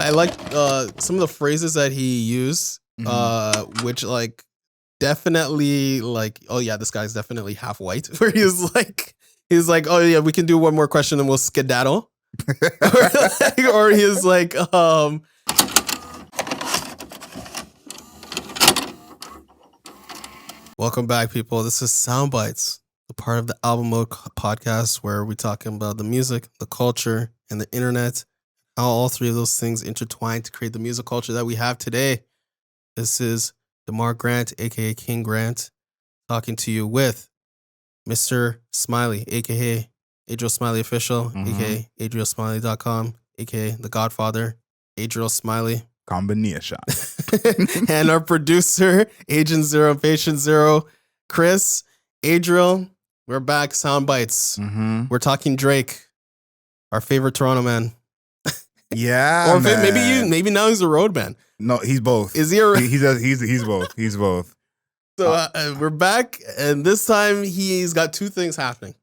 I like some of the phrases that he used, which like definitely like, oh yeah, this guy's definitely half white. Where he's like, oh yeah, we can do one more question and we'll skedaddle. or he's like, welcome back, people. This is Soundbites, a part of the Album Mode podcast where we're talking about the music, the culture, and the internet. How all three of those things intertwine to create the music culture that we have today. This is DeMar Grant, aka King Grant, talking to you with Mr. Smiley, aka Adriel Smiley Official, aka AdrielSmiley.com, aka The Godfather, Adriel Smiley. Combination. And our producer, Agent Zero, Patient Zero, Chris, Adriel. We're back, Soundbites. We're talking Drake, our favorite Toronto man. Yeah, or maybe now he's a road man. No, he's both. Is he a he's both. He's both. So we're back, and this time he's got two things happening.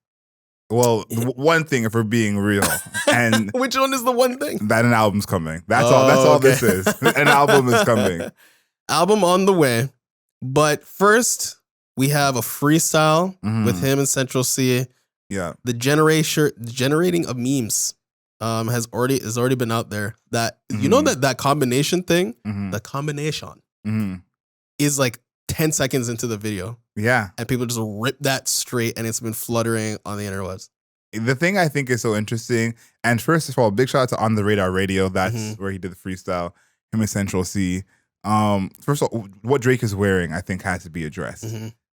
Well, one thing, if we're being real, and which one is the one thing? That an album's coming. That's all. That's all this is. An album is coming. Album on the way. But first, we have a freestyle with him and Central C. Yeah, the generating of memes has already been out there. That you know that combination thing, the combination is like 10 seconds into the video. Yeah. And people just rip that straight, and it's been fluttering on the interwebs. The thing I think is so interesting, and first of all, big shout out to On the Radar Radio. That's where he did the freestyle, him and Central C. First of all, what Drake is wearing, I think, has to be addressed.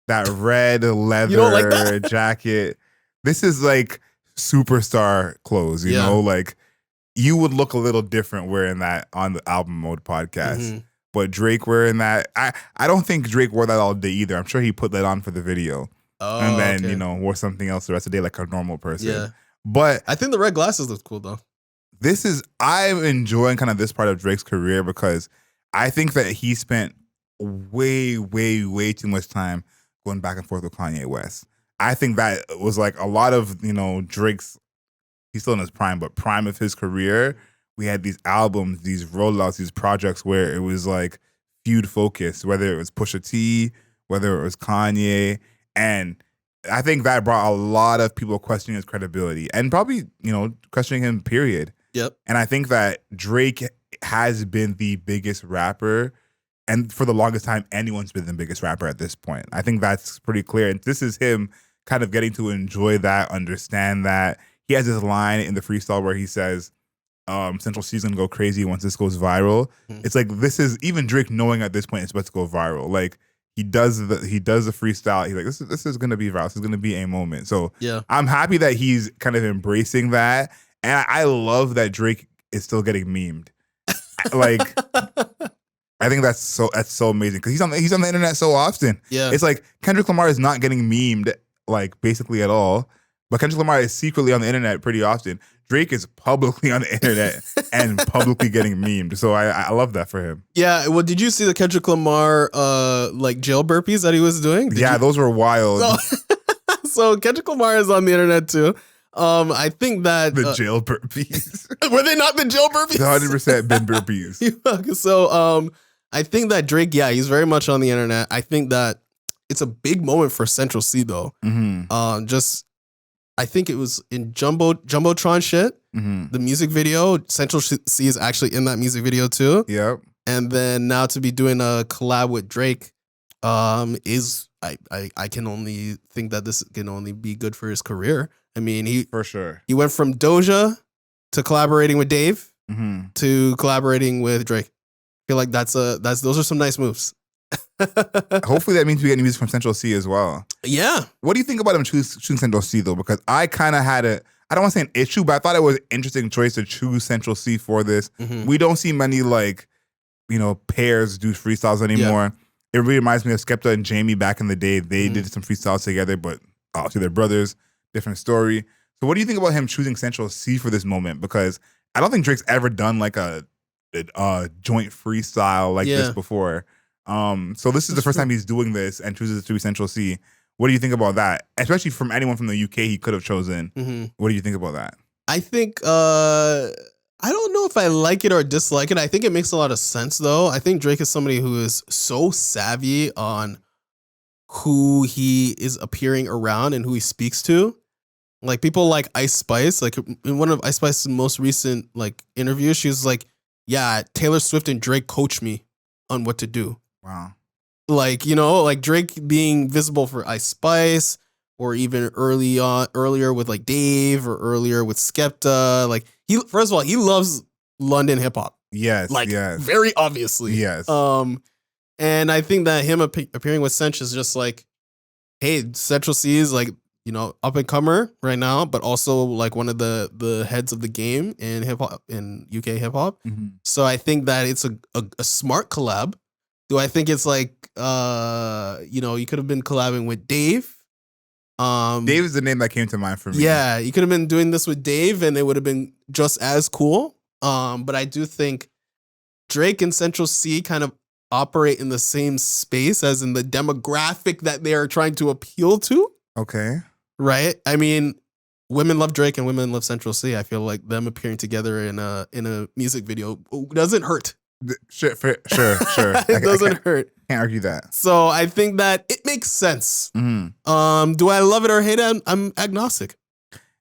That red leather jacket. This is like superstar clothes, you know? Like, you would look a little different wearing that on the Album Mode podcast. But Drake wearing that, I don't think Drake wore that all day either. I'm sure he put that on for the video. And then, wore something else the rest of the day like a normal person. Yeah. But I think the red glasses look cool, though. I'm enjoying kind of this part of Drake's career because I think that he spent way, way, way too much time going back and forth with Kanye West. I think that was like a lot of, Drake's, he's still in his prime, but prime of his career. We had these albums, these rollouts, these projects where it was like feud focused, whether it was Pusha T, whether it was Kanye. And I think that brought a lot of people questioning his credibility and probably, questioning him, period. Yep. And I think that Drake has been the biggest rapper. And for the longest time, anyone's been the biggest rapper at this point. I think that's pretty clear. And this is him kind of getting to enjoy that, understand that. He has this line in the freestyle where he says, Central C's gonna go crazy once this goes viral. It's like, this is even Drake knowing at this point it's about to go viral. Like, he does the freestyle. He's like, this is gonna be viral. This is gonna be a moment. So yeah, I'm happy that he's kind of embracing that, and I love that Drake is still getting memed. Like, I think that's so amazing because he's on the internet so often. Yeah, it's like Kendrick Lamar is not getting memed like basically at all, but Kendrick Lamar is secretly on the internet pretty often. Drake is publicly on the internet and publicly getting memed. So I love that for him. Yeah. Well, did you see the Kendrick Lamar like jail burpees that he was doing? Those were wild. So Kendrick Lamar is on the internet too. I think that the jail burpees. Were they not the jail burpees? 100% been burpees. So I think that Drake, he's very much on the internet. I think that it's a big moment for Central C though. I think it was in Jumbotron shit. The music video, Central C is actually in that music video too. Yep. And then now to be doing a collab with Drake, is I can only think that this can only be good for his career. I mean, for sure he went from Doja to collaborating with Dave to collaborating with Drake. I feel like those are some nice moves. Hopefully that means we get music from Central C as well. Yeah. What do you think about him choosing Central C though? Because I kind of had I don't want to say an issue, but I thought it was an interesting choice to choose Central C for this. We don't see many pairs do freestyles anymore. It really reminds me of Skepta and Jamie back in the day. They did some freestyles together, but obviously they're brothers, different story. So what do you think about him choosing Central C for this moment? Because I don't think Drake's ever done like a joint freestyle like this before. So this is the first time he's doing this and chooses to be Central C. What do you think about that? Especially from anyone from the UK he could have chosen. What do you think about that? I think I don't know if I like it or dislike it. I think it makes a lot of sense though. I think Drake is somebody who is so savvy on who he is appearing around and who he speaks to. Like people like Ice Spice, like in one of Ice Spice's most recent like interviews, she was like, "Yeah, Taylor Swift and Drake coach me on what to do." Wow. Like, you know, like Drake being visible for Ice Spice, or even earlier with like Dave, or earlier with Skepta. Like he, first of all, he loves London hip hop. Yes. Like yes. very obviously. Yes. And I think that him appearing with Cinch is just like, hey, Central C is like, you know, up and comer right now, but also like one of the heads of the game in hip hop, in UK hip hop. Mm-hmm. So I think that it's a smart collab. Do I think it's like, you know, you could have been collabing with Dave. Dave is the name that came to mind for me. Yeah, you could have been doing this with Dave and it would have been just as cool. But I do think Drake and Central C kind of operate in the same space, as in the demographic that they are trying to appeal to. Okay. Right? I mean, women love Drake and women love Central C. I feel like them appearing together in a music video doesn't hurt. Sure. It doesn't hurt. Can't argue that. So I think that it makes sense. Mm-hmm. Do I love it or hate it? I'm agnostic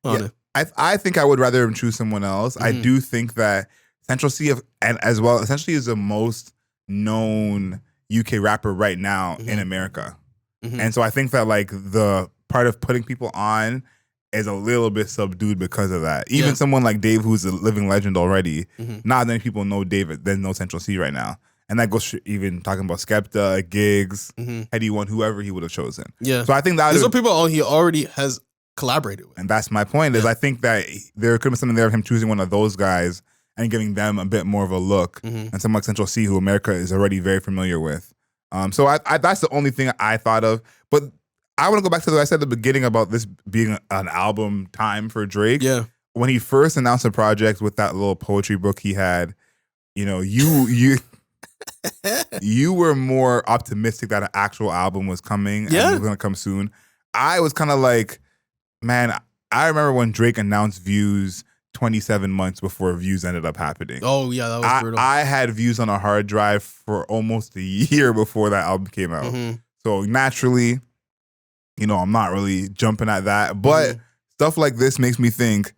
on it. I think I would rather him choose someone else. I do think that Central C and as well essentially is the most known UK rapper right now in America. And so I think that like the part of putting people on is a little bit subdued because of that. Even someone like Dave, who's a living legend already, not many people know Dave than know Central C right now. And that goes even talking about Skepta, Gigs, Heady One, whoever he would have chosen. Yeah. So I think that these are people he already has collaborated with. And that's my point, is I think that there could be something there of him choosing one of those guys and giving them a bit more of a look. And someone like Central C, who America is already very familiar with. So I that's the only thing I thought of. But I want to go back to what I said at the beginning about this being an album time for Drake. Yeah. When he first announced the project with that little poetry book he had, you know, you you were more optimistic that an actual album was coming and it was going to come soon. I was kind of like, man, I remember when Drake announced Views 27 months before Views ended up happening. Oh, yeah, that was brutal. I had Views on a hard drive for almost a year before that album came out. So naturally, you know, I'm not really jumping at that. But stuff like this makes me think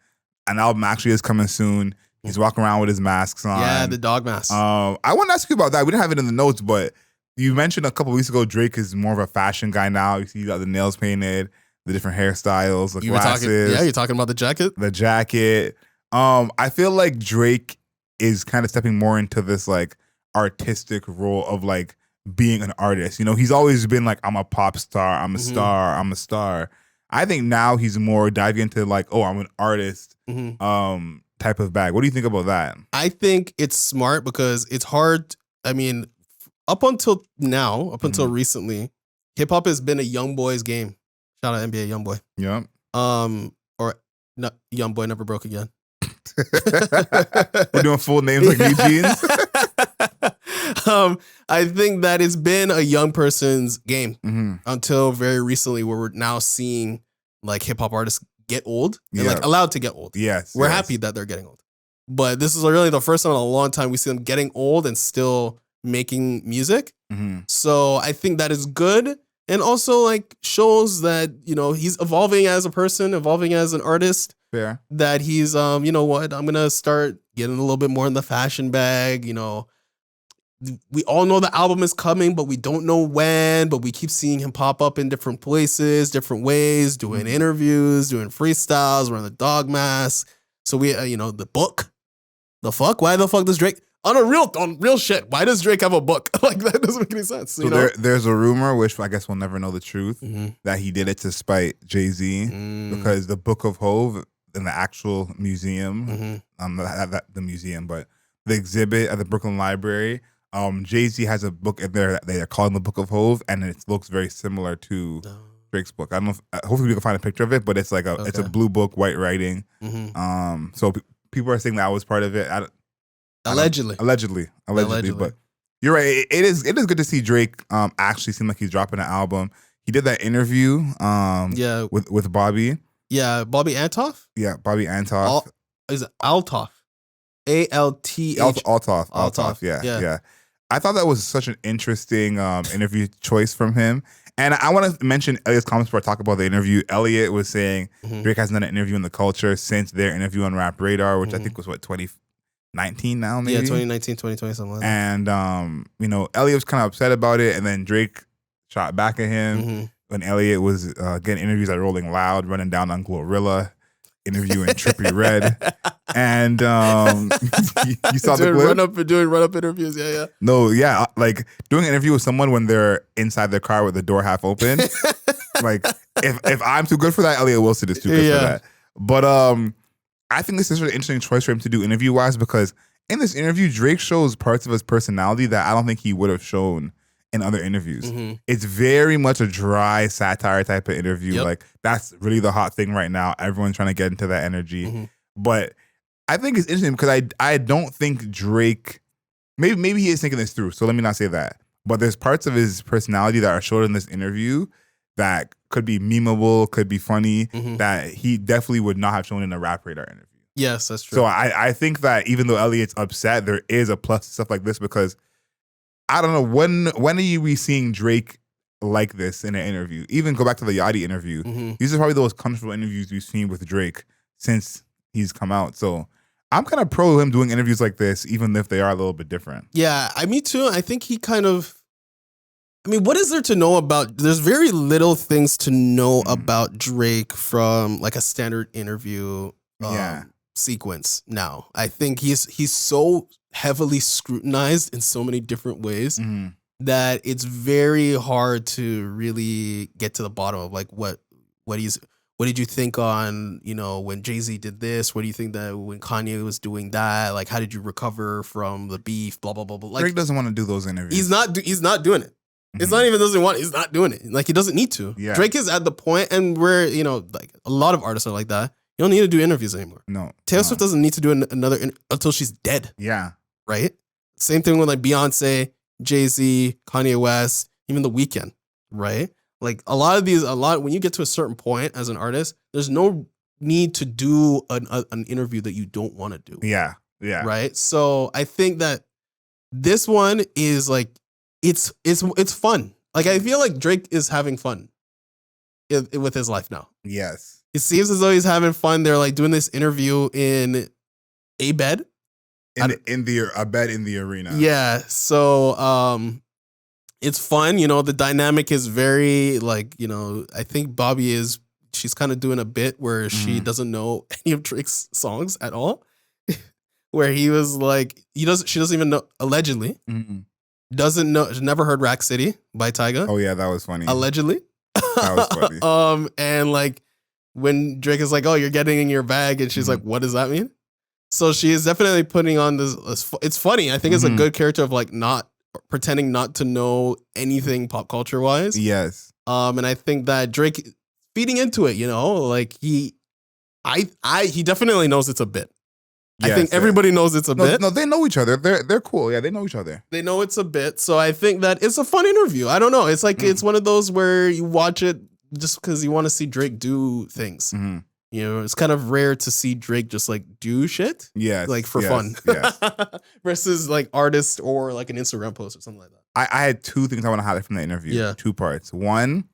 an album actually is coming soon. He's walking around with his masks on. Yeah, the dog mask. I want to ask you about that. We didn't have it in the notes, but you mentioned a couple weeks ago Drake is more of a fashion guy now. You see, you got the nails painted, the different hairstyles, the glasses. You're talking about the jacket? The jacket. I feel like Drake is kind of stepping more into this like artistic role of like being an artist. You know, he's always been like, I'm a pop star, I'm a star, I'm a star. I think now he's more diving into like, oh, I'm an artist type of bag. What do you think about that? I think it's smart because it's hard. I mean, up until now, up until recently, hip hop has been a young boy's game. Shout out NBA Young Boy. Yeah. Or no, Young Boy Never Broke Again. We're doing full names like New Jeans. I think that it's been a young person's game until very recently, where we're now seeing like hip hop artists get old and like allowed to get old. Yes. We're happy that they're getting old. But this is really the first time in a long time we see them getting old and still making music. So I think that is good. And also like shows that, you know, he's evolving as a person, evolving as an artist. Fair. That he's, you know what, I'm going to start getting a little bit more in the fashion bag. You know, we all know the album is coming, but we don't know when, but we keep seeing him pop up in different places, different ways, doing interviews, doing freestyles, wearing the dog mask. So we, you know, the book, the fuck, why the fuck does Drake, on real shit, why does Drake have a book? Like, that doesn't make any sense. So there's a rumor, which I guess we'll never know the truth, that he did it to spite Jay-Z because the Book of Hove in the actual museum, the museum, but the exhibit at the Brooklyn Library, Jay-Z has a book in there that they are calling the Book of Hove, and it looks very similar to Drake's book. I don't know if, hopefully we can find a picture of it, but it's like it's a blue book, white writing. So people are saying that was part of it. Allegedly, but you're right. It is good to see Drake actually seem like he's dropping an album. He did that interview with Bobby. Yeah, Bobby Antoff? Yeah, Bobby Antoff. Is it Altoff? Altth. Althoff. Yeah. I thought that was such an interesting interview choice from him. And I want to mention Elliot's comments before I talk about the interview. Elliot was saying Drake hasn't done an interview in the culture since their interview on Rap Radar, which I think was 2019 now, maybe? Yeah, 2019, 2020, something like that. And, Elliot was kind of upset about it. And then Drake shot back at him when Elliot was getting interviews at Rolling Loud, running down on Glorilla, interviewing Trippie Redd. And you saw the clip? Doing run-up interviews, yeah. No, yeah, like doing an interview with someone when they're inside their car with the door half open. Like, if I'm too good for that, Elliot Wilson is too good for that. But I think this is an interesting choice for him to do interview-wise because in this interview, Drake shows parts of his personality that I don't think he would have shown in other interviews. It's very much a dry satire type of interview. Like, that's really the hot thing right now. Everyone's trying to get into that energy. But I think it's interesting because I don't think Drake, maybe he is thinking this through, so let me not say that. But there's parts of his personality that are shown in this interview that could be memeable, could be funny, that he definitely would not have shown in a Rap Radar interview. Yes, that's true. So I think that even though Elliot's upset, there is a plus to stuff like this because I don't know, when are you seeing Drake like this in an interview? Even go back to the Yachty interview. These are probably the most comfortable interviews we've seen with Drake since he's come out. So I'm kind of pro him doing interviews like this, even if they are a little bit different. Yeah, me too. I think he kind of, what is there to know about, there's very little things to know about Drake from like a standard interview sequence now. I think he's so heavily scrutinized in so many different ways that it's very hard to really get to the bottom of like what did you think on, when Jay-Z did this? What do you think that when Kanye was doing that? Like, how did you recover from the beef? Blah, blah, blah, blah. Like, Drake doesn't want to do those interviews. He's not doing it. It's not even doesn't want. He's not doing it. Like, he doesn't need to. Yeah. Drake is at the point, and where like a lot of artists are like that. You don't need to do interviews anymore. No. Taylor Swift doesn't need to do another until she's dead. Yeah. Right. Same thing with like Beyonce, Jay-Z, Kanye West, even The Weeknd. Right. Like when you get to a certain point as an artist, there's no need to do an interview that you don't want to do. Yeah. Right. So I think that this one is like, it's fun. Like, I feel like Drake is having fun with his life now. Yes. It seems as though he's having fun. They're like doing this interview in a bed. A bed in the arena. Yeah. So it's fun. The dynamic is very like, I think she's kind of doing a bit where she doesn't know any of Drake's songs at all. Where he was like, she doesn't even know, allegedly. Doesn't know, never heard Rack City by Tyga. Oh yeah, that was funny. Allegedly. That was funny. And like when Drake is like, "Oh, you're getting in your bag," and she's like, "What does that mean?" So she is definitely putting on this. It's funny. I think it's a good character of like not pretending not to know anything pop culture wise. Yes. And I think that Drake feeding into it, like he definitely knows it's a bit. Yes, I think everybody knows it's a bit. No, they know each other. They're cool. Yeah, they know each other. They know it's a bit. So I think that it's a fun interview. I don't know. It's like it's one of those where you watch it just because you want to see Drake do things. It's kind of rare to see Drake just like do shit. Yeah, like for fun. Yes. Versus like artist or like an Instagram post or something like that. I had two things I want to highlight from the interview. Yeah. 2 parts. One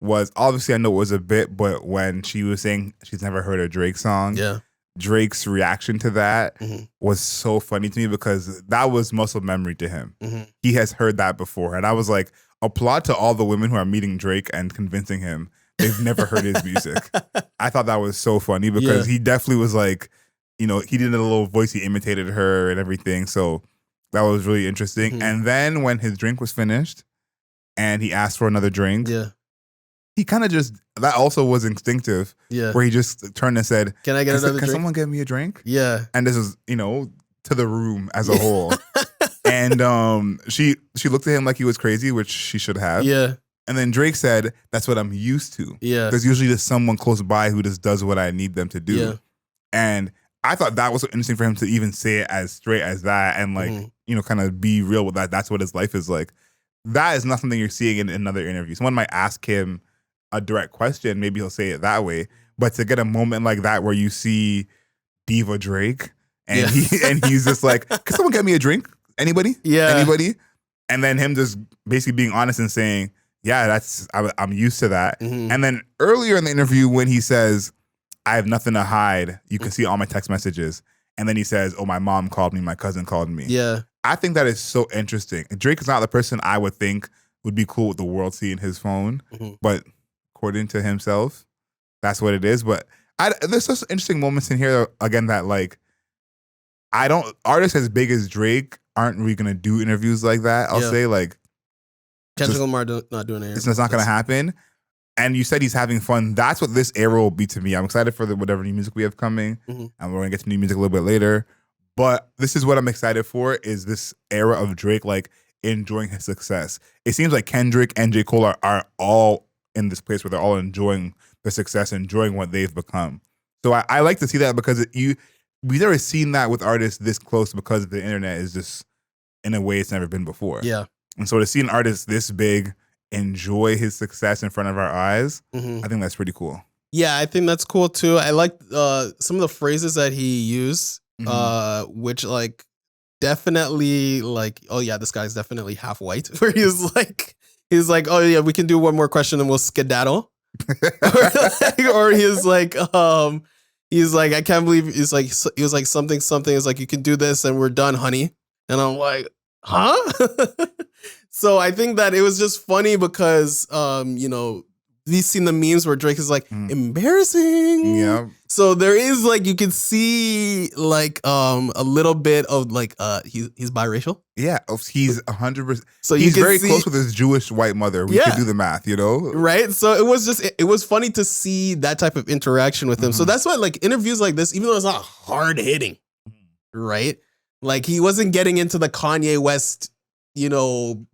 was obviously I know it was a bit, but when she was saying she's never heard a Drake song. Yeah. Drake's reaction to that was so funny to me because that was muscle memory to him. He has heard that before. And I was like, applaud to all the women who are meeting Drake and convincing him they've never heard his music. I thought that was so funny because he definitely was like, he did a little voice, he imitated her and everything. So that was really interesting. And then when his drink was finished and he asked for another drink, he kind of that also was instinctive. Yeah. Where he just turned and said, "Can I get another drink? Can someone get me a drink?" Yeah. And this is, to the room as a whole. And she looked at him like he was crazy, which she should have. Yeah. And then Drake said, "That's what I'm used to." Yeah. There's usually just someone close by who just does what I need them to do. Yeah. And I thought that was so interesting for him to even say it as straight as that and like, kind of be real with that. That's what his life is like. That is not something you're seeing in another interview. Someone might ask him a direct question, maybe he'll say it that way. But to get a moment like that where you see diva Drake And he's just like, can someone get me a drink? Anybody? Yeah. Anybody? And then him just basically being honest and saying, yeah, I'm used to that. And then earlier in the interview when he says, I have nothing to hide, you can see all my text messages. And then he says, oh, my mom called me, my cousin called me. Yeah. I think that is so interesting. Drake is not the person I would think would be cool with the world seeing his phone. But according to himself, that's what it is. But there's such interesting moments in here, again, that like, artists as big as Drake aren't really going to do interviews like that. I'll say like. Kendrick Lamar not doing it. It's not going to happen. And you said he's having fun. That's what this era will be to me. I'm excited for whatever new music we have coming. And we're going to get to new music a little bit later. But this is what I'm excited for, is this era of Drake, like, enjoying his success. It seems like Kendrick and J. Cole are all in this place where they're all enjoying their success, enjoying what they've become. So I like to see that, because we've never seen that with artists this close, because the internet is just in a way it's never been before. Yeah. And so to see an artist this big enjoy his success in front of our eyes, I think that's pretty cool. Yeah, I think that's cool too. I like some of the phrases that he used, which like definitely like, oh yeah, this guy's definitely half white. Where he's like, oh yeah, we can do one more question and we'll skedaddle. or he's like, I can't believe he was like something is like, you can do this and we're done, honey. And I'm like, huh? So I think that it was just funny because, we've seen the memes where Drake is like, embarrassing. Yeah. So there is like, you can see like a little bit of like, he's biracial. Yeah, he's 100%. So he's very close with his Jewish white mother. We can do the math, Right? So it was just, it was funny to see that type of interaction with him. So that's why like interviews like this, even though it's not hard hitting, right? Like he wasn't getting into the Kanye West,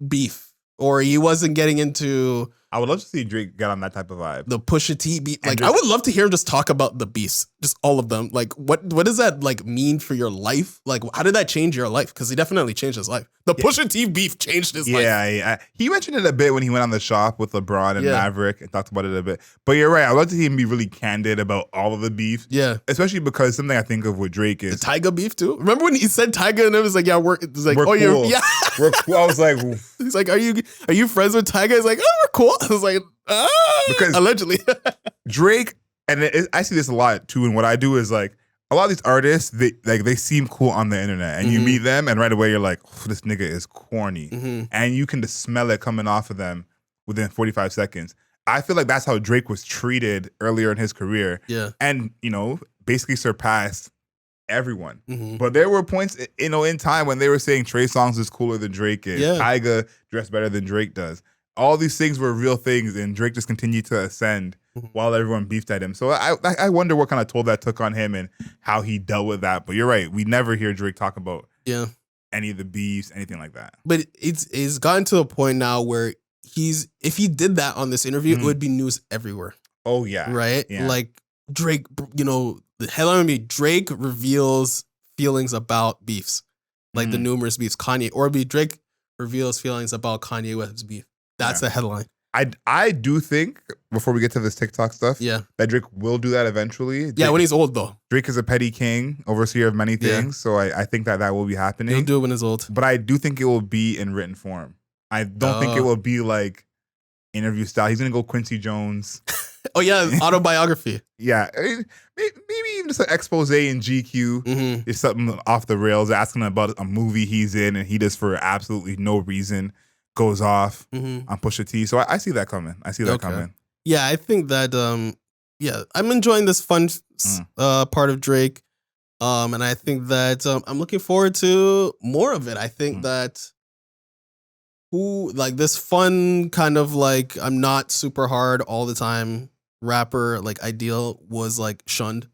beef, or he wasn't getting into. I would love to see Drake get on that type of vibe. The Pusha T beef. Like I would love to hear him just talk about the beefs, just all of them. Like what does that like mean for your life? Like how did that change your life? Because he definitely changed his life. The Pusha T beef changed his life. Yeah. He mentioned it a bit when he went on the shop with LeBron and Maverick and talked about it a bit. But you're right. I'd love to see him be really candid about all of the beef. Yeah. Especially because something I think of with Drake is the Tyga beef too. Remember when he said Tyga and it was like, yeah, we're like, we're oh, cool. yeah. We're cool. I was like, he's like, are you friends with Tyga? He's like, oh, we're cool. I was like, because allegedly Drake, and I see this a lot too. And what I do is like a lot of these artists, they seem cool on the internet, and you meet them, and right away you're like, oh, this nigga is corny, and you can just smell it coming off of them within 45 seconds. I feel like that's how Drake was treated earlier in his career, and basically surpassed everyone. But there were points, in time when they were saying Trey Songz is cooler than Drake is, Tyga dressed better than Drake does. All these things were real things, and Drake just continued to ascend while everyone beefed at him. So I wonder what kind of toll that took on him and how he dealt with that. But you're right, we never hear Drake talk about any of the beefs, anything like that. But it's gotten to a point now where if he did that on this interview, it would be news everywhere. Oh yeah, right. Yeah. Like Drake, the headline would be Drake reveals feelings about beefs, like the numerous beefs. Kanye, or be Drake reveals feelings about Kanye West's beef. That's the headline. I do think, before we get to this TikTok stuff, that Drake will do that eventually. Drake, when he's old though. Drake is a petty king, overseer of many things, so I think that will be happening. He'll do it when he's old. But I do think it will be in written form. I don't think it will be like interview style. He's gonna go Quincy Jones. Oh yeah, autobiography. Yeah, maybe even just an expose in GQ. It's something off the rails, asking about a movie he's in, and he just for absolutely no reason goes off on Pusha T. So I see that coming. Coming. Yeah, I think that I'm enjoying this fun part of Drake. And I think that I'm looking forward to more of it. I think that this fun kind of like, I'm not super hard all the time rapper like Ideal was like shunned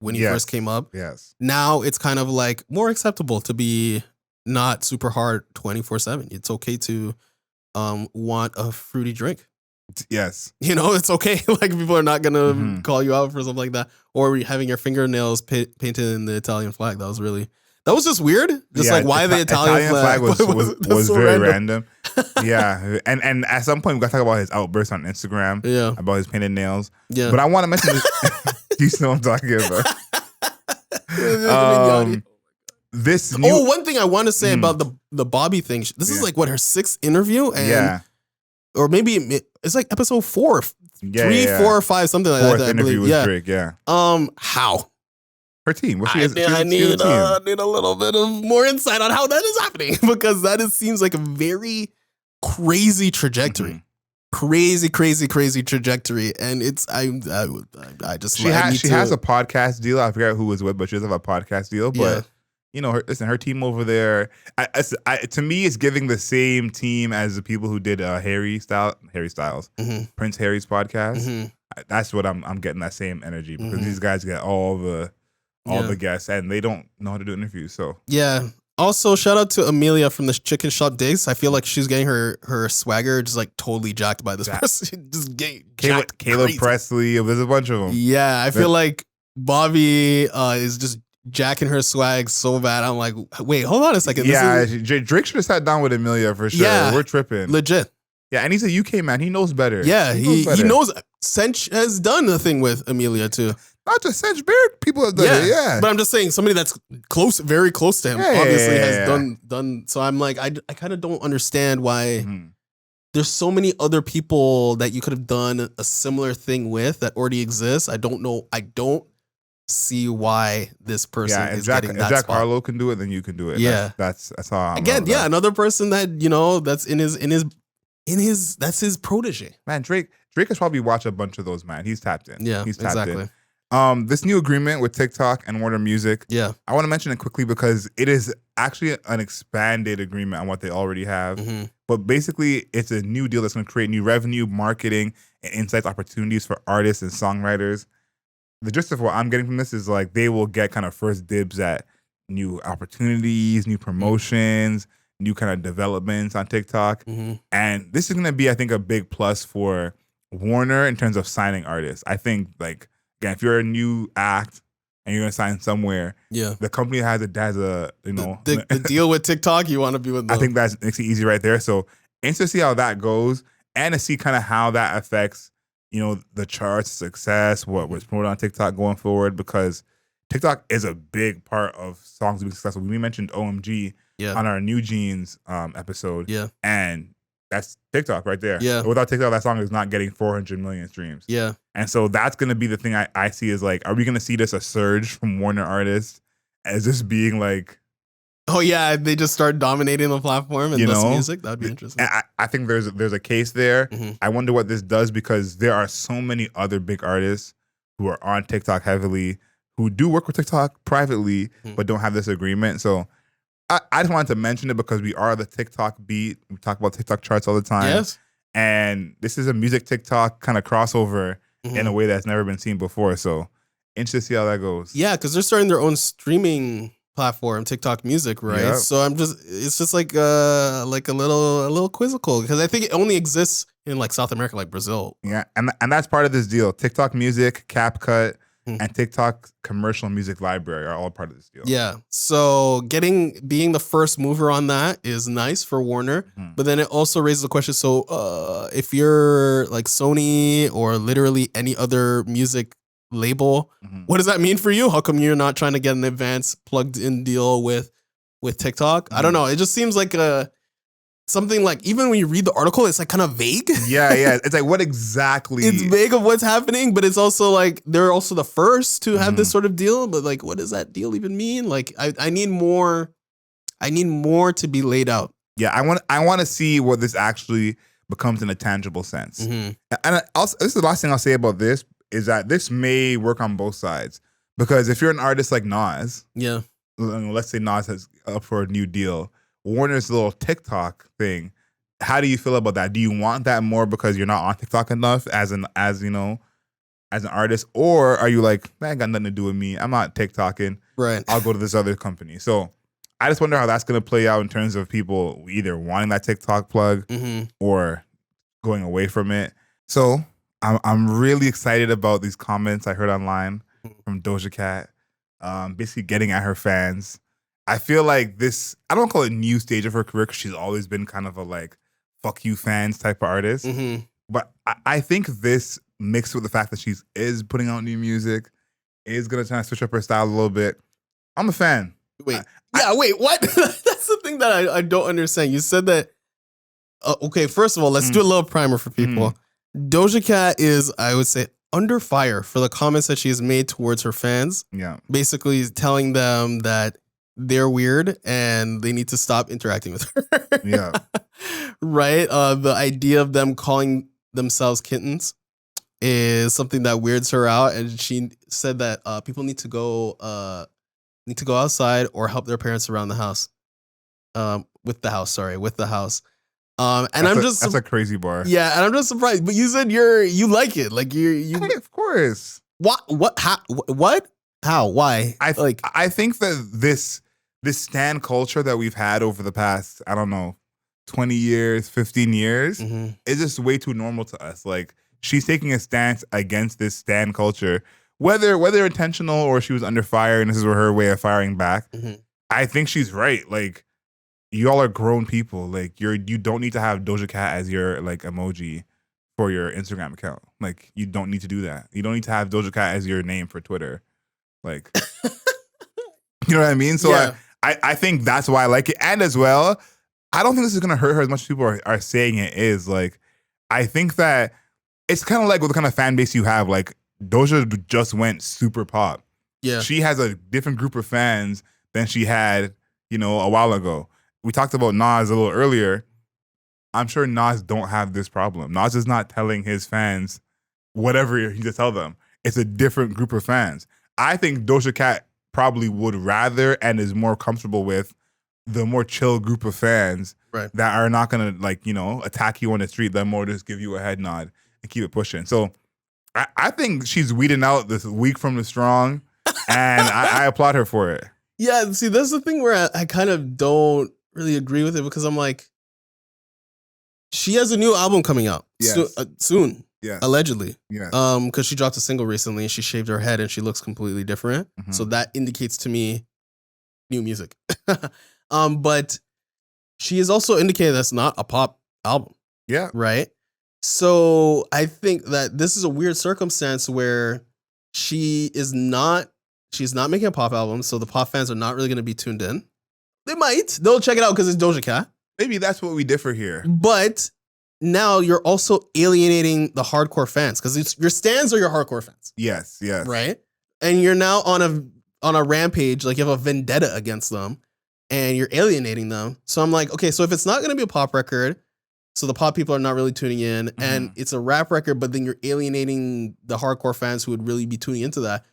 when he first came up. Yes. Now it's kind of like more acceptable to be not super hard 24/7. It's okay to want a fruity drink. Yes. It's okay. Like people are not gonna call you out for something like that, or having your fingernails painted in the Italian flag. That was just weird. Just like why the Italian flag was so very random. Yeah, and at some point we got to talk about his outburst on Instagram. Yeah, about his painted nails. Yeah, but I want to mention this. You know what I'm talking about. this Oh, one thing I want to say Mm. about the Bobby thing. This is like what, her 6th interview, and yeah, or maybe it's like episode 4, yeah, 3, yeah. 4 or 5, something like 4th that. I interview believe. with Yeah. Drake. Yeah, How? her team. Well, I need a little bit of more insight on how that is happening, because seems like a very crazy trajectory. Mhm. Crazy trajectory, and it's I just She has a podcast deal. I forget who was with, but she does have a podcast deal. But you know, her team over there. To me, it's giving the same team as the people who did Harry Styles, Prince Harry's podcast. That's what I'm getting, that same energy, because these guys get all the guests, and they don't know how to do interviews. So yeah. Also, shout out to Amelia from the Chicken Shop Days. I feel like she's getting her swagger just like totally jacked by this person. Just getting Caleb Presley. There's a bunch of them. Yeah, I feel like Bobby is just jacking her swag so bad. I'm like, wait, hold on a second. Yeah, Drake should have sat down with Amelia for sure. Yeah, we're tripping. Legit. Yeah, and he's a UK man. He knows better. Yeah, he knows. Sench has done the thing with Amelia too. Not just Sench, Beard people have done it. Yeah, but I'm just saying somebody that's close, very close to him, obviously has done. So I'm like, I kind of don't understand why there's so many other people that you could have done a similar thing with that already exists. I don't know. I don't see why this person is getting that Jack spot. Harlow can do it, then you can do it. Yeah, that's how I'm again. Yeah, another person that that's in his that's his protege. Man, Drake has probably watched a bunch of those. Man, he's tapped in. Yeah, he's tapped exactly. in. This new agreement with TikTok and Warner Music. Yeah, I want to mention it quickly because it is actually an expanded agreement on what they already have. But basically, it's a new deal that's going to create new revenue, marketing, and insights opportunities for artists and songwriters. The gist of what I'm getting from this is like they will get kind of first dibs at new opportunities, new promotions, new kind of developments on TikTok. And this is going to be, I think, a big plus for Warner in terms of signing artists. I think, like, again, if you're a new act and you're going to sign somewhere, the company has a the deal with TikTok, you want to be with them. I think that makes it easy right there. So interested to see how that goes and to see kind of how that affects, the charts, success, what was promoted on TikTok going forward, because TikTok is a big part of songs being successful. We mentioned OMG on our New Jeans episode. Yeah. And that's TikTok right there. Yeah. Without TikTok, that song is not getting 400 million streams. Yeah. And so that's going to be the thing I see is like, are we going to see this a surge from Warner artists as this being like, oh yeah, they just start dominating the platform and this music? That would be interesting. I think there's a case there. I wonder what this does, because there are so many other big artists who are on TikTok heavily, who do work with TikTok privately, but don't have this agreement. So I just wanted to mention it because we are the TikTok beat. We talk about TikTok charts all the time. Yes. And this is a music TikTok kind of crossover in a way that's never been seen before. So interested to see how that goes. Yeah, because they're starting their own streaming platform, TikTok Music, right? Yep. So it's just like a little quizzical, because I think it only exists in like South America, like Brazil. Yeah, and that's part of this deal. TikTok Music, CapCut, and TikTok Commercial Music Library are all part of this deal. Yeah. So being the first mover on that is nice for Warner, but then it also raises the question. So if you're like Sony or literally any other music label, what does that mean for you? How come you're not trying to get an advanced plugged in deal with TikTok? I don't know. It just seems like something like, even when you read the article, it's like kind of vague. Yeah. It's like, what exactly? It's vague of what's happening, but it's also like they're also the first to have this sort of deal. But like, what does that deal even mean? Like, I need more. I need more to be laid out. Yeah, I want to see what this actually becomes in a tangible sense. And also, this is the last thing I'll say about this is that this may work on both sides, because if you're an artist like Nas, let's say Nas is up for a new deal, Warner's little TikTok thing, how do you feel about that? Do you want that more because you're not on TikTok enough as an artist, or are you like, that ain't got nothing to do with me, I'm not TikToking, right? I'll go to this other company. So I just wonder how that's going to play out in terms of people either wanting that TikTok plug or going away from it. So I'm really excited about these comments I heard online from Doja Cat, basically getting at her fans. I feel like this, I don't call it new stage of her career, because she's always been kind of a like, fuck you fans type of artist. But I think this mixed with the fact that she is putting out new music, is going to try to switch up her style a little bit. I'm a fan. Wait. Wait, what? That's the thing that I don't understand. You said that. Okay, first of all, let's do a little primer for people. Doja Cat is, I would say, under fire for the comments that she has made towards her fans. Yeah. Basically telling them that they're weird and they need to stop interacting with her. Yeah. Right? The idea of them calling themselves kittens is something that weirds her out. And she said that people need to go outside or help their parents around the house. With the house. And that's a crazy bar. Yeah, and I'm just surprised. But you said you like it, like you. Hey, of course. What? How? What? How? Why? I think that this stan culture that we've had over the past, I don't know, 20 years, 15 years, is just way too normal to us. Like, she's taking a stance against this stan culture, whether intentional or she was under fire, and this is her way of firing back. I think she's right. Like, y'all are grown people. Like, you don't need to have Doja Cat as your like emoji for your Instagram account. Like, you don't need to do that. You don't need to have Doja Cat as your name for Twitter. Like, you know what I mean? So yeah. I think that's why I like it. And as well, I don't think this is gonna hurt her as much as people are saying it is. Like, I think that it's kind of like what kind of fan base you have. Like, Doja just went super pop. Yeah. She has a different group of fans than she had, a while ago. We talked about Nas a little earlier. I'm sure Nas don't have this problem. Nas is not telling his fans whatever he just tell them. It's a different group of fans. I think Doja Cat probably would rather and is more comfortable with the more chill group of fans that are not going to attack you on the street, that more just give you a head nod and keep it pushing. So I think she's weeding out this weak from the strong, and I applaud her for it. Yeah, see, that's the thing where I kind of don't really agree with it, because I'm like, she has a new album coming out soon. Yeah, allegedly. Yeah. Because she dropped a single recently and she shaved her head and she looks completely different. So that indicates to me new music. But she has also indicated that's not a pop album. Yeah. Right. So I think that this is a weird circumstance where she's not making a pop album, so the pop fans are not really going to be tuned in. They'll check it out because it's Doja Cat. Maybe that's what we differ here. But now you're also alienating the hardcore fans, because your stans are your hardcore fans. Yes. Right? And you're now on a rampage, like you have a vendetta against them and you're alienating them. So I'm like, okay, so if it's not going to be a pop record, so the pop people are not really tuning in, and it's a rap record, but then you're alienating the hardcore fans who would really be tuning into that.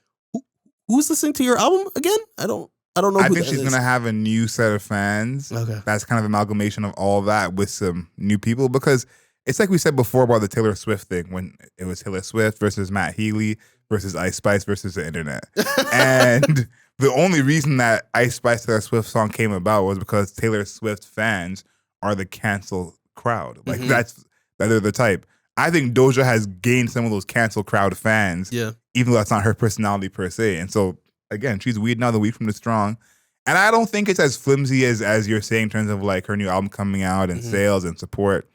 Who's listening to your album again? I don't know. I think she's going to have a new set of fans. Okay. That's kind of amalgamation of all that with some new people, because it's like we said before about the Taylor Swift thing, when it was Taylor Swift versus Matt Healy versus Ice Spice versus the internet. And the only reason that Ice Spice Taylor Swift song came about was because Taylor Swift fans are the cancel crowd. Like they're the type. I think Doja has gained some of those cancel crowd fans, even though that's not her personality per se. And so, again, she's weeding out the weak from the strong. And I don't think it's as flimsy as you're saying in terms of like her new album coming out and sales and support.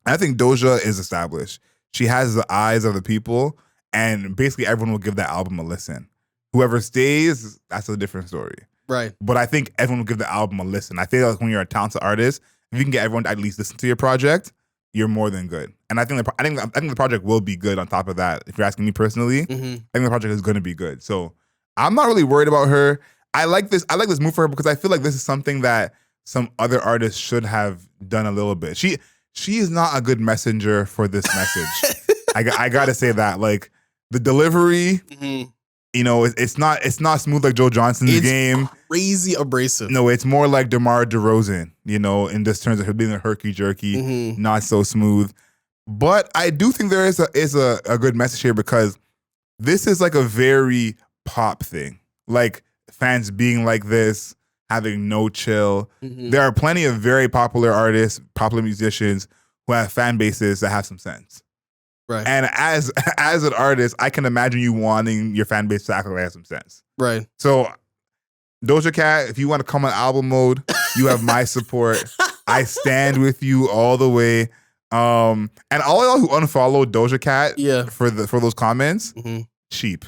I think Doja is established. She has the eyes of the people, and basically everyone will give that album a listen. Whoever stays, that's a different story. Right. But I think everyone will give the album a listen. I feel like when you're a talented artist, if you can get everyone to at least listen to your project, you're more than good. And I think the project will be good on top of that. If you're asking me personally, I think the project is going to be good. So I'm not really worried about her. I like this move for her because I feel like this is something that some other artists should have done a little bit. She is not a good messenger for this message. I got to say that. Like, the delivery, it's not smooth like Joe Johnson's game. Crazy abrasive. No, it's more like DeMar DeRozan, in this terms of him being a herky-jerky, not so smooth. But I do think there is a good message here, because this is like a very pop thing. Like, fans being like this, having no chill. There are plenty of very popular artists, popular musicians who have fan bases that have some sense. Right. And as an artist, I can imagine you wanting your fan base to actually have some sense. Right. So, Doja Cat, if you want to come on album mode, you have my support. I stand with you all the way. And all y'all who unfollowed Doja Cat for those comments, cheap.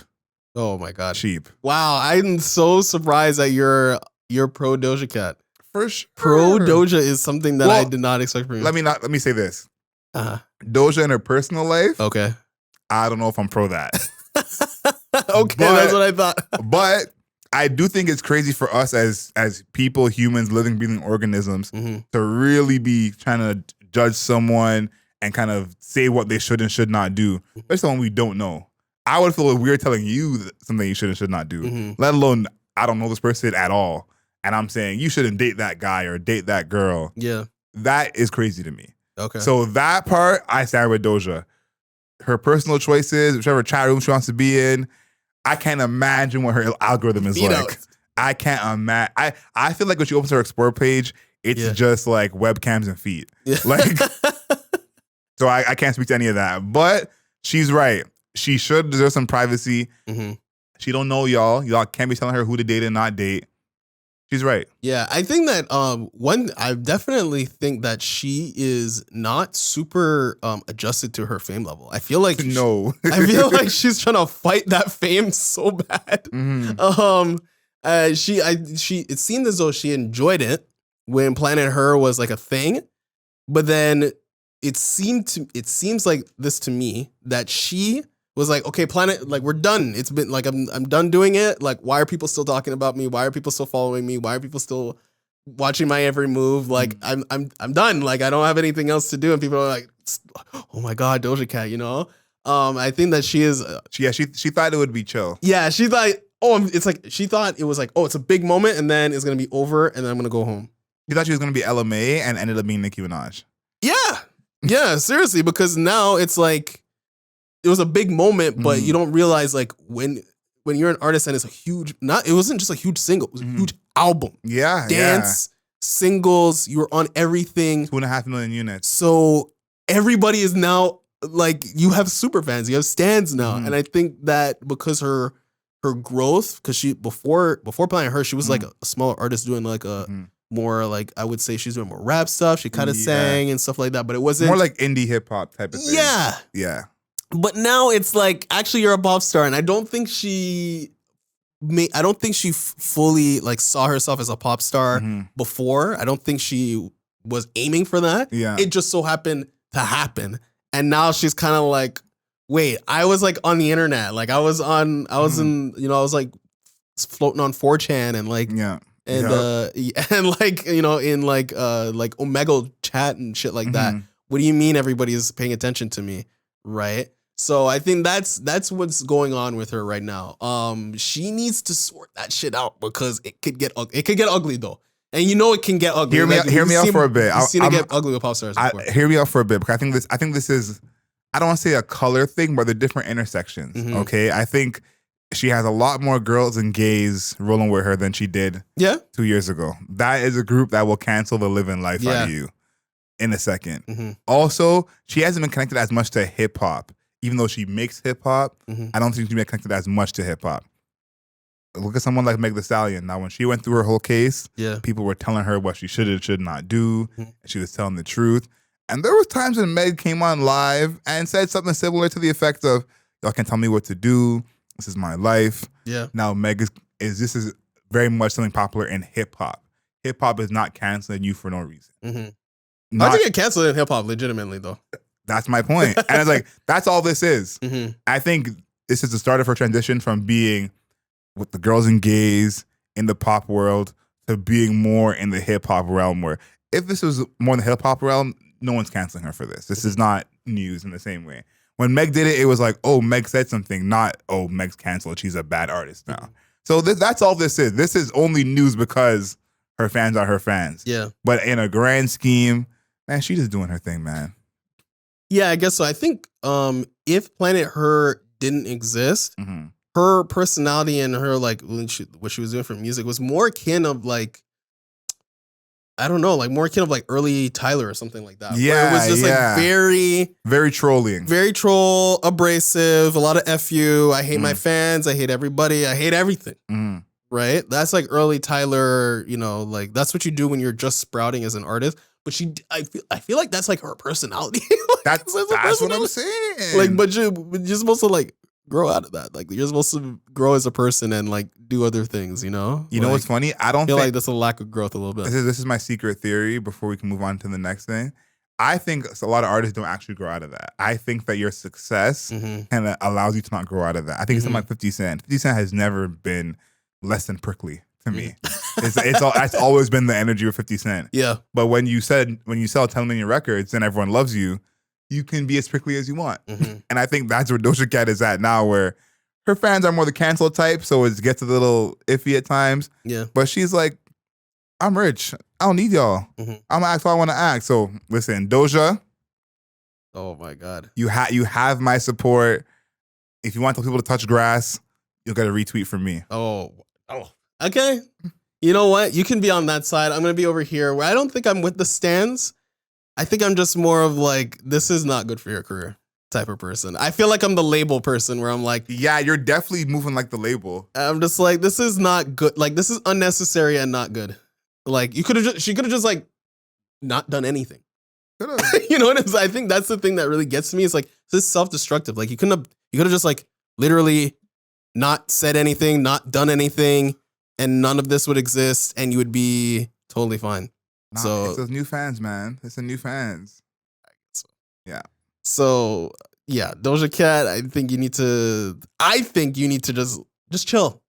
Oh my God. Cheap. Wow, I'm so surprised that you're you're pro Doja Cat. For sure. Pro Doja is something that I did not expect from you. Let me say this. Uh-huh. Doja in her personal life. Okay. I don't know if I'm pro that. Okay, that's what I thought. But I do think it's crazy for us as people, humans, living, breathing organisms, to really be trying to judge someone and kind of say what they should and should not do, especially when we don't know. I would feel weird telling you something you should and should not do, let alone I don't know this person at all. And I'm saying you shouldn't date that guy or date that girl. Yeah. That is crazy to me. Okay. So that part, I stand with Doja. Her personal choices, whichever chat room she wants to be in, I can't imagine what her algorithm is like. I can't imagine. I feel like when she opens her explore page, it's just like webcams and feet. Yeah. Like, so I can't speak to any of that. But she's right. She should deserve some privacy. She don't know y'all. Y'all can't be telling her who to date and not date. She's right. Yeah, I think that I definitely think that she is not super adjusted to her fame level. I feel like I feel like she's trying to fight that fame so bad. It seemed as though she enjoyed it when Planet Her was like a thing, but then it seems like this to me that she was like, okay, Planet, like we're done. It's been like I'm done doing it. Like, why are people still talking about me? Why are people still following me? Why are people still watching my every move? Like I'm done. Like I don't have anything else to do. And people are like, oh my God, Doja Cat, you know? I think that she is. She thought it would be chill. Yeah, she thought. It's like she thought it was like, it's a big moment, and then it's gonna be over, and then I'm gonna go home. She thought she was gonna be LMA and ended up being Nicki Minaj. Yeah, seriously, because now it's like. It was a big moment, but you don't realize like when you're an artist and it's a huge it wasn't just a huge single, it was a huge album. Yeah. Dance, singles, you were on everything. 2.5 million units. So everybody is now like you have super fans, you have stans now. And I think that because her growth, because she before Planet Her, she was like a smaller artist doing like a more like I would say she's doing more rap stuff. She kind of sang and stuff like that, but it wasn't more like indie hip hop type of thing. Yeah. But now it's like, actually, you're a pop star, and I don't think she fully like saw herself as a pop star before. I don't think she was aiming for that. Yeah, it just so happened to happen, and now she's kind of like, wait, I was like on the internet, like I was in, you know, I was like floating on 4chan and like and like you know in like Omegle chat and shit like that. What do you mean everybody's paying attention to me, right? So I think that's what's going on with her right now. She needs to sort that shit out because it could get ugly though, and you know it can get ugly. Hear me out for a bit. I've seen it get ugly with pop stars before. Hear me out for a bit because I think this is, I don't want to say a color thing, but they're different intersections. Okay, I think she has a lot more girls and gays rolling with her than she did 2 years ago. That is a group that will cancel the living life out of you in a second. Also, she hasn't been connected as much to hip hop. Even though she makes hip hop, I don't think she's been connected as much to hip hop. Look at someone like Meg Thee Stallion. Now, when she went through her whole case, people were telling her what she should and should not do. And she was telling the truth. And there was times when Meg came on live and said something similar to the effect of, y'all can tell me what to do. This is my life. Yeah. Now, Meg this is very much something popular in hip hop. Hip hop is not canceling you for no reason. I think it canceled in hip hop legitimately though. That's my point. And it's like, that's all this is. I think this is the start of her transition from being with the girls and gays in the pop world to being more in the hip hop realm, where if this was more in the hip hop realm, no one's canceling her for this. This is not news in the same way. When Meg did it, it was like, oh, Meg said something, not, oh, Meg's canceled. She's a bad artist now. So that's all this is. This is only news because her fans are her fans. Yeah. But in a grand scheme, man, she's just doing her thing, man. Yeah, I guess so. I think if Planet Her didn't exist, her personality and her like what she was doing for music was more akin of like, I don't know, like more akin of like early Tyler or something like that. Yeah, where it was just like very trolling, very troll, abrasive, a lot of FU. I hate my fans. I hate everybody. I hate everything. Right? That's like early Tyler. You know, like that's what you do when you're just sprouting as an artist. But I feel like that's like her personality. That's what I'm saying. Like, but you're supposed to like grow out of that. Like you're supposed to grow as a person and like do other things. You know. You know what's funny? I don't feel think like that's a lack of growth a little bit. this is my secret theory. Before we can move on to the next thing, I think a lot of artists don't actually grow out of that. I think that your success kind of allows you to not grow out of that. I think something like 50 Cent. 50 Cent has never been less than prickly to me. It's always been the energy of 50 Cent. Yeah. But when you sell 10 million records and everyone loves you, you can be as prickly as you want. And I think that's where Doja Cat is at now, where her fans are more the cancel type, so it gets a little iffy at times. Yeah. But she's like, I'm rich. I don't need y'all. I'm gonna act what I want to act. So listen, Doja. Oh my God. You have my support. If you want people to touch grass, you'll get a retweet from me. Oh. Okay. You know what? You can be on that side. I'm gonna be over here where I don't think I'm with the stands. I think I'm just more of like, this is not good for your career type of person. I feel like I'm the label person where I'm like, yeah, you're definitely moving like the label. I'm just like, this is not good. Like this is unnecessary and not good. Like she could have just like not done anything. You know what I'm saying? I think that's the thing that really gets to me. It's like, this is self-destructive. Like you could have just like literally not said anything, not done anything, and none of this would exist, and you would be totally fine. Nah, so it's those new fans, man. It's the new fans. Yeah. So yeah, Doja Cat. I think you need to just chill.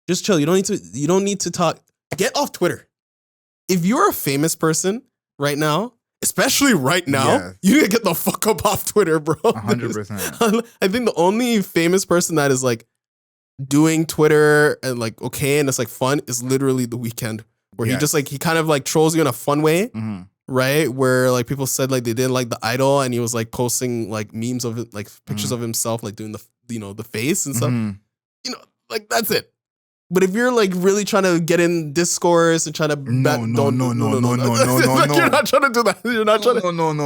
Just chill. You don't need to talk. Get off Twitter. If you're a famous person right now, especially right now, you need to get the fuck up off Twitter, bro. 100%. I think the only famous person that is like doing Twitter and like okay and it's like fun is literally The Weeknd, where he kind of like trolls you in a fun way, right? Where like people said like they didn't like the Idol and he was like posting like memes of it, like pictures of himself like doing the face and stuff. You know, like that's it. But if you're like really trying to get in discourse and trying to no, you're not trying to do that. You're not trying to no.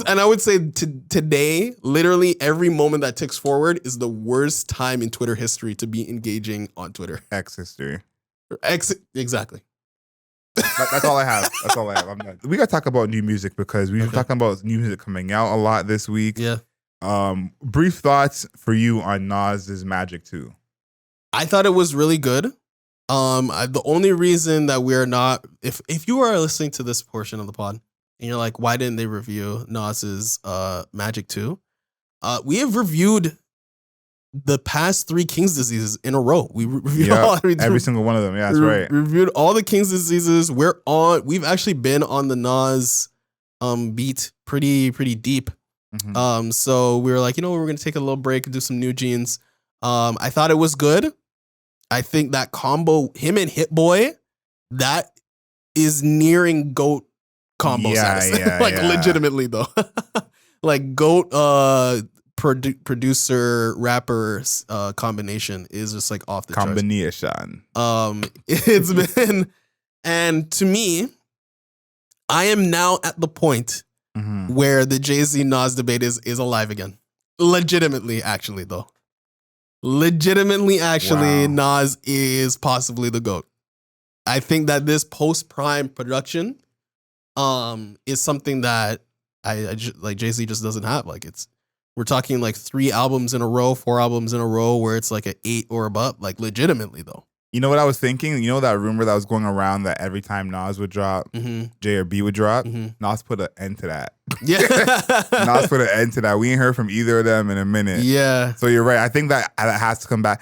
And I would say today, literally every moment that ticks forward is the worst time in Twitter history to be engaging on Twitter. X history. Exactly. That's all I have. That's all I have. I'm done. We gotta talk about new music because we've been talking about new music coming out a lot this week. Yeah. Brief thoughts for you on Nas's Magic 2. I thought it was really good. The only reason that we're not, if you are listening to this portion of the pod and you're like, why didn't they review Nas's Magic 2? We have reviewed the past 3 King's Diseases in a row. We reviewed every single one of them. Yeah, that's right. We reviewed all the King's Diseases. We've actually been on the Nas beat pretty deep. So we were like, we're gonna take a little break and do some new jeans. I thought it was good. I think that combo, him and Hit Boy, that is nearing GOAT combo status. Legitimately though. Like GOAT producer rapper combination is just like off the charts. Combination. It's been, and to me, I am now at the point where the Jay-Z Nas debate is alive again. Legitimately, actually though. Nas is possibly the GOAT. I think that this post-prime production is something that like Jay-Z just doesn't have. Like we're talking like 3 albums in a row, 4 albums in a row where it's like an 8 or above, like legitimately though. You know what I was thinking? You know that rumor that was going around that every time Nas would drop, J or B would drop? Nas put an end to that. Yeah. Nas put an end to that. We ain't heard from either of them in a minute. Yeah. So you're right. I think that has to come back.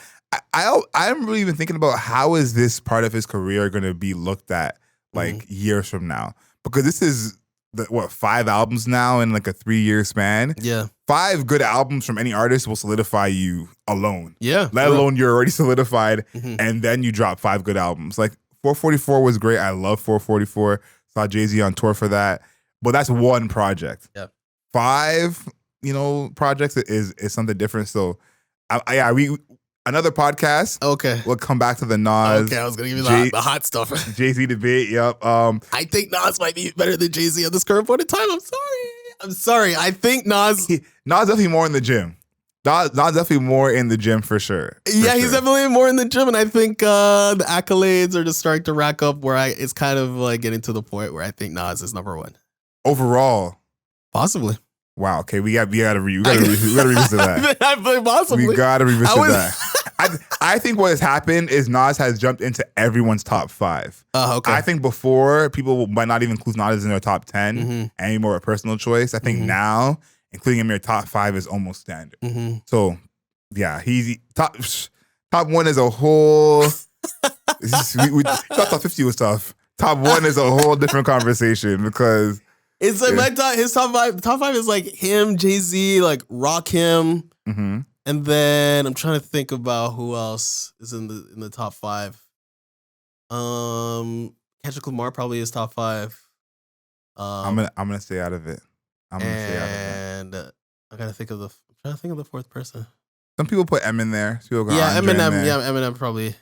I'm really even thinking about how is this part of his career going to be looked at like years from now? Because this is 5 albums now in like a 3-year span. Yeah. 5 good albums from any artist will solidify you alone. Yeah. Let alone you're already solidified and then you drop 5 good albums. Like 444 was great. I love 444. Saw Jay-Z on tour for that. But that's one project. Yeah. 5, projects is something different. So another podcast. Okay. We'll come back to the Nas. Okay, I was gonna give you the hot stuff. Jay-Z debate. Yep. I think Nas might be better than Jay-Z at this current point in time. I'm sorry. I think Nas definitely more in the gym. Nas definitely more in the gym for sure. He's definitely more in the gym, and I think the accolades are just starting to rack up. Where it's kind of like getting to the point where I think Nas is number 1 overall. Possibly. Wow. Okay, we gotta revisit that. I play possibly. We gotta revisit that. I think what has happened is Nas has jumped into everyone's top 5. Okay. I think before people might not even include Nas in their top 10 anymore, a personal choice. I think now including him in your top 5 is almost standard. So yeah, he's top 1 is a whole. we thought top 50 was tough. Top 1 is a whole different conversation because it's like his top 5. Top 5 is like him, Jay-Z, like Rakim. And then I'm trying to think about who else is in the top 5. Kendrick Lamar probably is top 5. I'm gonna stay out of it. And I gotta think of I'm trying to think of the 4th person. Some people put M in there. Eminem. Yeah, Eminem probably.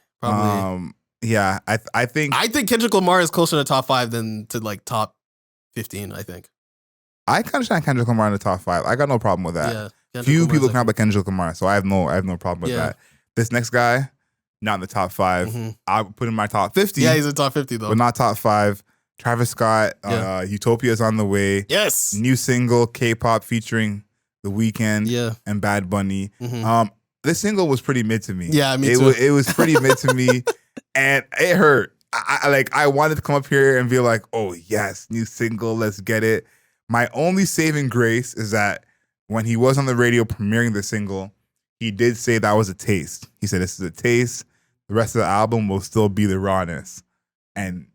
Yeah, I think Kendrick Lamar is closer to top 5 than to like top 15. I think. I kind of shine Kendrick Lamar in the top 5. I got no problem with that. Yeah, few people count about Kendrick Lamar, so I have no problem with that. This next guy, not in the top 5. I would put him in my top 50. Yeah, he's in top 50 though, but not top 5. Travis Scott, Utopia is on the way. Yes, new single K-pop featuring The Weeknd and Bad Bunny. This single was pretty mid to me. Yeah, me too. It was pretty mid to me, and it hurt. I wanted to come up here and be like, oh yes, new single, let's get it. My only saving grace is that when he was on the radio premiering the single, he did say that was a taste. He said, this is a taste. The rest of the album will still be the rawness. And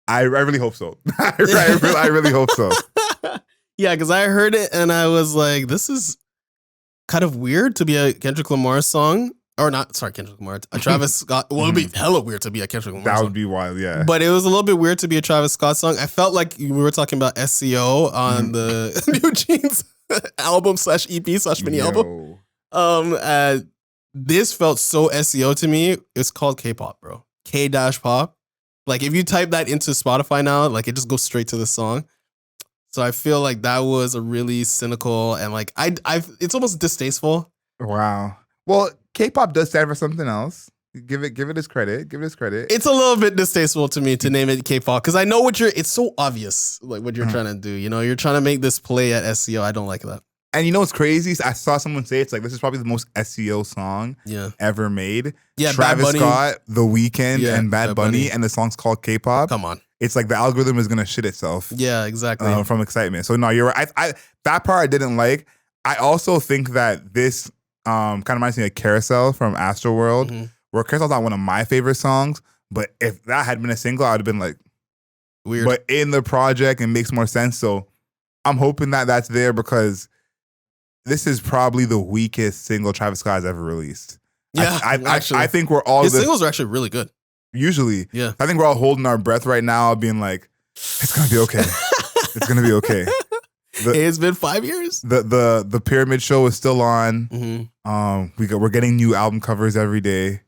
I really hope so. I really hope so. Yeah, because I heard it and I was like, this is kind of weird to be a Kendrick Lamar song. Or not, sorry, Kendrick Lamar. A Travis Scott. Well, it would be hella weird to be a Kendrick Lamar song. That would be wild, yeah. But it was a little bit weird to be a Travis Scott song. I felt like we were talking about SEO on the New Jeans album /EP /mini album. This felt so SEO to me. It's called K-pop, bro. K-pop. Like if you type that into Spotify now, like it just goes straight to the song. So I feel like that was a really cynical and like it's almost distasteful. Wow. Well, K-pop does stand for something else. Give it his credit. Give it his credit. It's a little bit distasteful to me to name it K-pop because I know it's so obvious like what you're trying to do. You know, you're trying to make this play at SEO. I don't like that. And you know what's crazy? I saw someone say it's like this is probably the most SEO song ever made. Yeah, Travis Scott, The Weeknd, and Bad Bunny, and the song's called K-pop. Come on. It's like the algorithm is gonna shit itself. Yeah, exactly. From excitement. So no, you're right. I that part I didn't like. I also think that this kind of reminds me of Carousel from Astroworld, where Carousel's not one of my favorite songs, but if that had been a single, I would have been like, weird. But in the project, it makes more sense. So I'm hoping that that's there because this is probably the weakest single Travis Scott has ever released. Yeah, I think we're all... His singles are actually really good. Usually. Yeah. I think we're all holding our breath right now, being like, it's going to be okay. It's going to be okay. It's been 5 years. The Pyramid Show is still on. We're getting new album covers every day,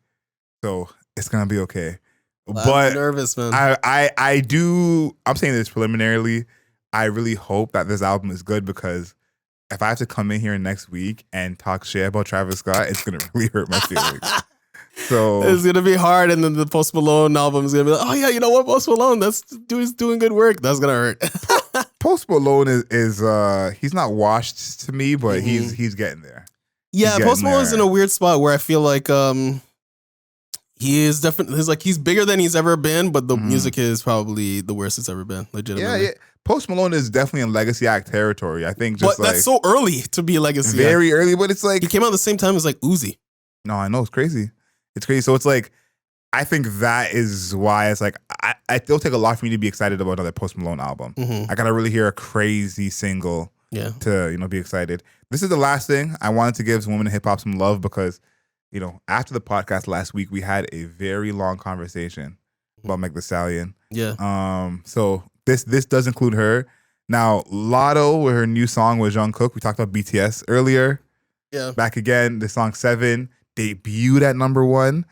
so it's gonna be okay. But I'm nervous, man. I'm saying this preliminarily. I really hope that this album is good because if I have to come in here next week and talk shit about Travis Scott, it's gonna really hurt my feelings. So it's gonna be hard, and then the Post Malone album is gonna be like, oh yeah, you know what, Post Malone, he's doing good work. That's gonna hurt. Post Malone is he's not washed to me, but he's getting there. Yeah, Post Malone's in a weird spot where I feel like he is definitely he's bigger than he's ever been, but the music is probably the worst it's ever been. Legitimately. Yeah. Post Malone is definitely in legacy act territory. I think but that's so early to be legacy. Very early, but it's like he came out at the same time as like Uzi. No, I know, it's crazy. It's crazy. So it's like I think that is why it's like it'll take a lot for me to be excited about another Post Malone album. I gotta really hear a crazy single to be excited. This is the last thing I wanted to give women in hip hop some love because after the podcast last week we had a very long conversation about Meg Thee Stallion. Yeah. So this does include her. Now Lotto with her new song with Jungkook. We talked about BTS earlier. Yeah. Back again. The song 7 debuted at #1.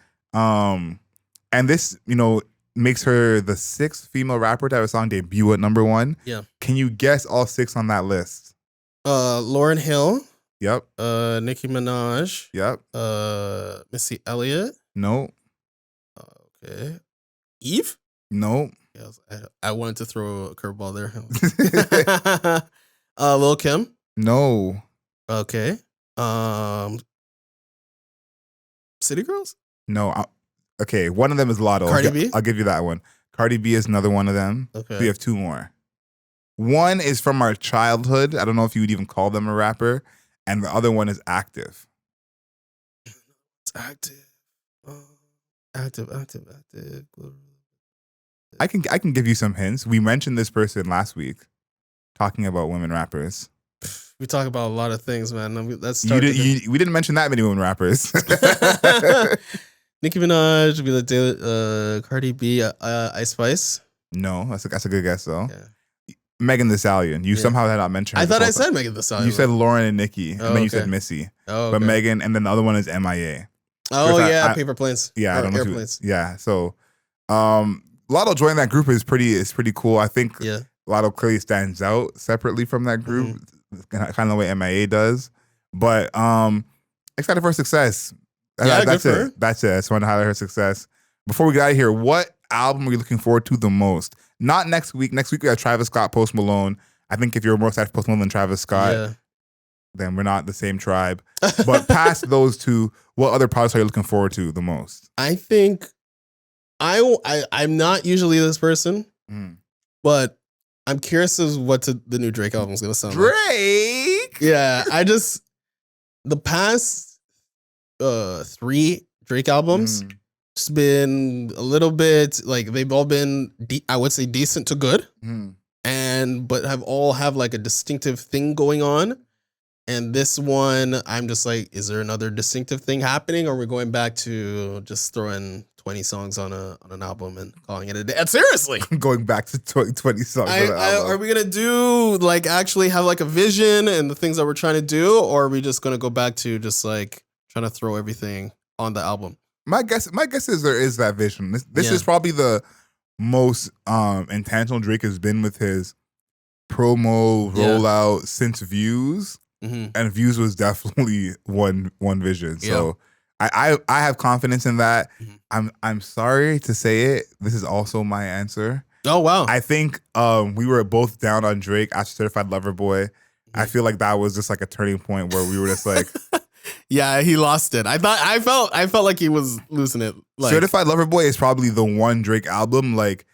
And this makes her the 6th female rapper to have a song debut at #1. Yeah. Can you guess all 6 on that list? Lauryn Hill. Yep. Nicki Minaj. Yep. Missy Elliott. No. Okay. Eve. No. Yeah, I wanted to throw a curveball there. Lil Kim. No. Okay. City Girls? No. Okay, one of them is Lotto. Cardi B? I'll give you that one. Cardi B is another one of them. Okay. So you have two more. One is from our childhood. I don't know if you would even call them a rapper. And the other one is Active. It's Active. Active. I can give you some hints. We mentioned this person last week talking about women rappers. We talk about a lot of things, man. Let's We start. didn't mention that many women rappers. Nicki Minaj, be like Cardi B, Ice Spice. No, that's a good guess though. Yeah. Megan Thee Stallion. You somehow had not mentioned her. I thought I said Megan Thee Stallion. You said Lauren and Nicki, and then you said Missy. Oh, but Megan, and then the other one is MIA. Oh yeah, Paper Planes. Yeah, I don't know. Airplanes. Yeah, so Lotto joining that group is pretty cool. I think Lotto clearly stands out separately from that group, kind of the way MIA does. But excited for her success. That's it. That's it. I just want to highlight her success. Before we get out of here, what album are you looking forward to the most? Not next week. Next week we have Travis Scott, Post Malone. I think if you're more excited for Post Malone than Travis Scott, then we're not the same tribe. But past those two, what other projects are you looking forward to the most? I think I'm not usually this person, but I'm curious as what the new Drake album is going to sound like. Drake? Yeah, the past 3 Drake albums just been a little bit like they've all been I would say decent to good, but have like a distinctive thing going on. And this one, I'm just like, is there another distinctive thing happening, or are we going back to just throwing 20 songs on an album and calling it a day? And seriously, going back to 20 songs. On an album. Are we gonna do like actually have like a vision and the things that we're trying to do, or are we just gonna go back to just like trying to throw everything on the album? My guess is there is that vision. This is probably the most intentional Drake has been with his promo rollout since Views. And Views was definitely one vision. So I have confidence in that. I'm sorry to say it. This is also my answer. Oh wow. I think we were both down on Drake after Certified Lover Boy. I feel like that was just like a turning point where we were just like yeah, he lost it. I felt like he was losing it. Like, Certified Lover Boy is probably the one Drake album like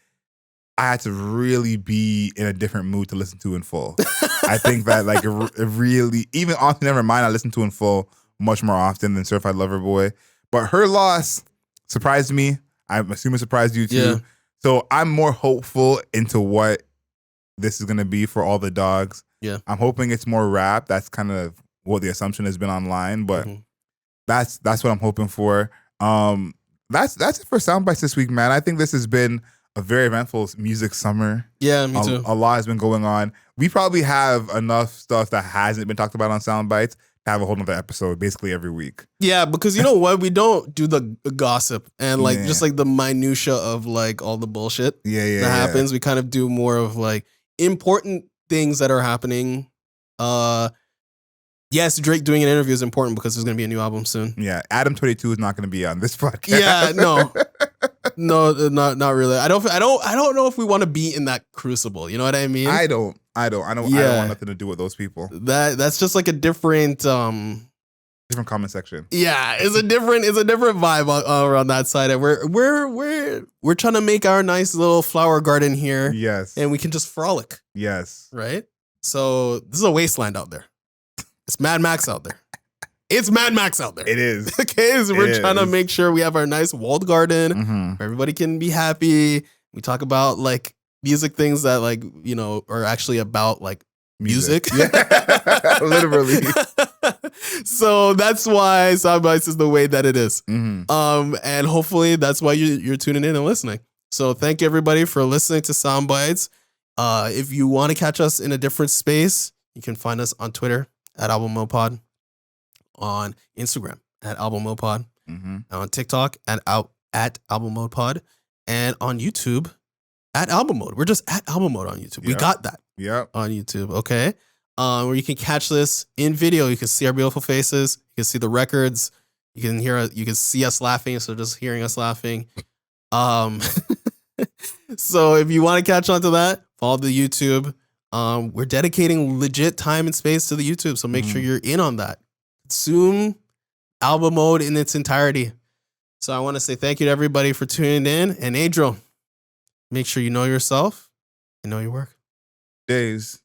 I had to really be in a different mood to listen to in full. I think that like it really, even Often Nevermind, I listen to in full much more often than Certified Lover Boy. But her loss surprised me. I'm assuming surprised you too. Yeah. So I'm more hopeful into what this is gonna be for All the Dogs. Yeah. I'm hoping it's more rap. That's kind of what the assumption has been online, but that's what I'm hoping for. That's it for Soundbites this week, man. I think this has been a very eventful music summer. Yeah, me too. A lot has been going on. We probably have enough stuff that hasn't been talked about on Soundbites to have a whole nother episode basically every week. Yeah, because you know what? We don't do the gossip and like just like the minutia of like all the bullshit that happens. We kind of do more of like important things that are happening. Yes, Drake doing an interview is important because there's going to be a new album soon. Yeah, Adam 22 is not going to be on this podcast. Yeah, no, not really. I don't know if we want to be in that crucible. You know what I mean? I don't want nothing to do with those people. That's just like a different comment section. Yeah, it's a different vibe around that side. And we're trying to make our nice little flower garden here. Yes, and we can just frolic. Yes, right. So this is a wasteland out there. It's Mad Max out there. It's Mad Max out there. It is. Okay, so we're trying to make sure we have our nice walled garden. Where everybody can be happy. We talk about like music things that like, you know, are actually about like music. Yeah. Literally. So that's why Soundbites is the way that it is. And hopefully that's why you're tuning in and listening. So thank you everybody for listening to Soundbites. If you want to catch us in a different space, you can find us on Twitter at AlbumMoPod, on Instagram at AlbumMoPod, on TikTok at Album Mode Pod, and on YouTube at Album Mode. We're just at Album Mode on YouTube. We got that on YouTube, okay? Where you can catch this in video. You can see our beautiful faces. You can see the records. You can you can see us laughing, so just hearing us laughing. So if you want to catch on to that, follow the YouTube. We're dedicating legit time and space to the YouTube, so make sure Mhm. you're in on that. Consume album mode in its entirety. So I want to say thank you to everybody for tuning in. And Adriel, make sure you know yourself and know your work. Days.